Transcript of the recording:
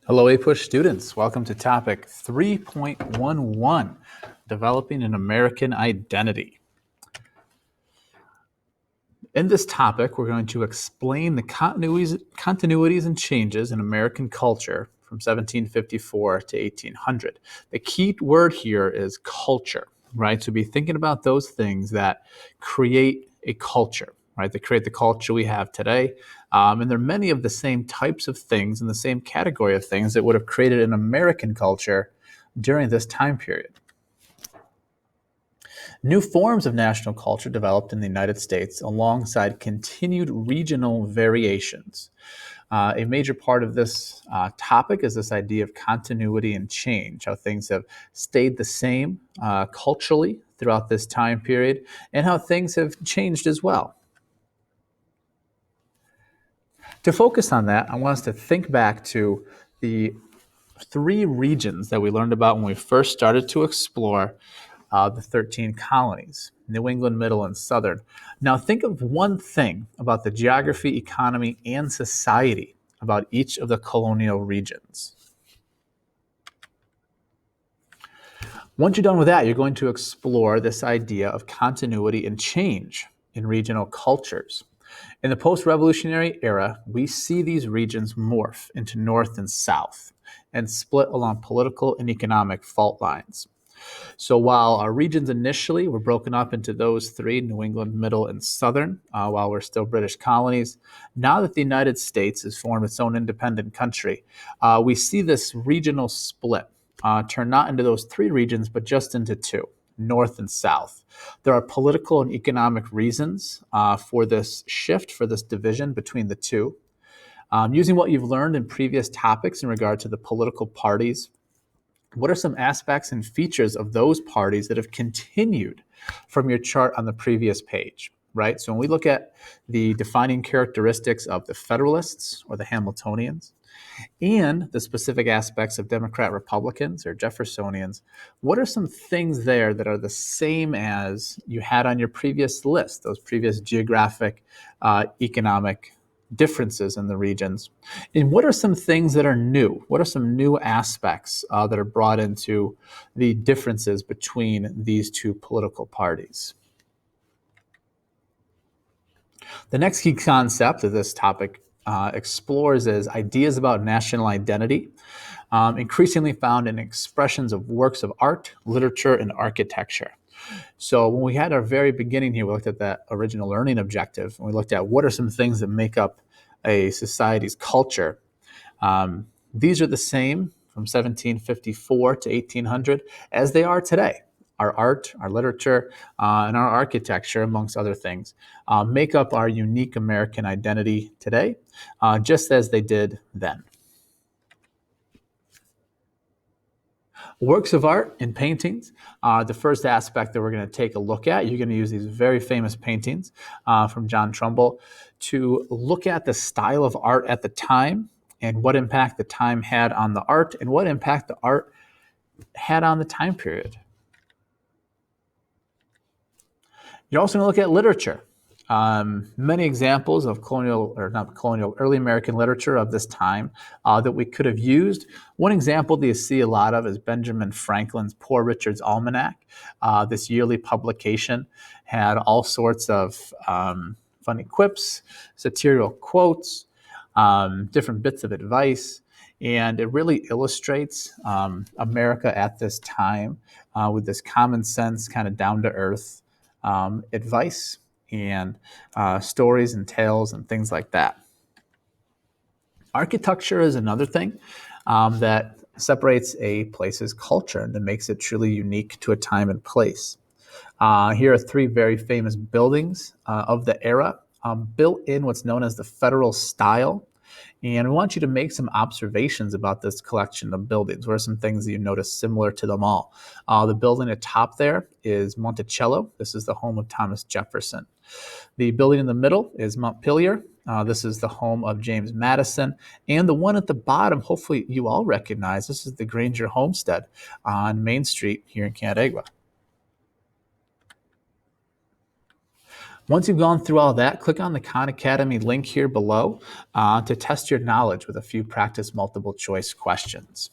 Hello, APUSH students. Welcome to topic 3.11, Developing an American Identity. In this topic, we're going to explain the continuities and changes in American culture from 1754 to 1800. The key word here is culture, right? So be thinking about those things that create a culture, right? That create the culture we have today. And there are many of the same types of things in the same category of things that would have created an American culture during this time period. New forms of national culture developed in the United States alongside continued regional variations. A major part of this topic is this idea of continuity and change, how things have stayed the same culturally throughout this time period, and how things have changed as well. To focus on that, I want us to think back to the three regions that we learned about when we first started to explore the 13 colonies, New England, Middle, and Southern. Now think of one thing about the geography, economy, and society about each of the colonial regions. Once you're done with that, you're going to explore this idea of continuity and change in regional cultures. In the post-revolutionary era, we see these regions morph into North and South and split along political and economic fault lines. So while our regions initially were broken up into those three, New England, Middle, and Southern, while we're still British colonies, now that the United States has formed its own independent country, we see this regional split turn not into those three regions, but just into two, North and South. There are political and economic reasons for this shift, for this division between the two. Using what you've learned in previous topics in regard to the political parties, what are some aspects and features of those parties that have continued from your chart on the previous page, right? So when we look at the defining characteristics of the Federalists or the Hamiltonians and the specific aspects of Democrat Republicans or Jeffersonians, what are some things there that are the same as you had on your previous list, those previous geographic, economic differences in the regions? And what are some things that are new? What are some new aspects that are brought into the differences between these two political parties? The next key concept of this topic explores is ideas about national identity, increasingly found in expressions of works of art, literature, and architecture. So when we had our very beginning here, we looked at that original learning objective, and we looked at what are some things that make up a society's culture. These are the same from 1754 to 1800 as they are today. Our art, our literature, and our architecture, amongst other things, make up our unique American identity today, just as they did then. Works of art and paintings are the first aspect that we're going to take a look at. You're going to use these very famous paintings from John Trumbull to look at the style of art at the time and what impact the time had on the art and what impact the art had on the time period. You're also going to look at literature. Many examples of early American literature of this time that we could have used. One example that you see a lot of is Benjamin Franklin's Poor Richard's Almanac. This yearly publication had all sorts of funny quips, satirical quotes, different bits of advice, and it really illustrates America at this time with this common sense, kind of down-to-earth advice and stories and tales and things like that. Architecture is another thing that separates a place's culture and that makes it truly unique to a time and place. Here are three very famous buildings of the era, built in what's known as the Federal style. And we want you to make some observations about this collection of buildings. What are some things that you notice similar to them all? The building at top there is Monticello. This is the home of Thomas Jefferson. The building in the middle is Montpelier. This is the home of James Madison. And the one at the bottom, hopefully you all recognize, this is the Granger Homestead on Main Street here in Canandaigua. Once you've gone through all that, click on the Khan Academy link here below to test your knowledge with a few practice multiple choice questions.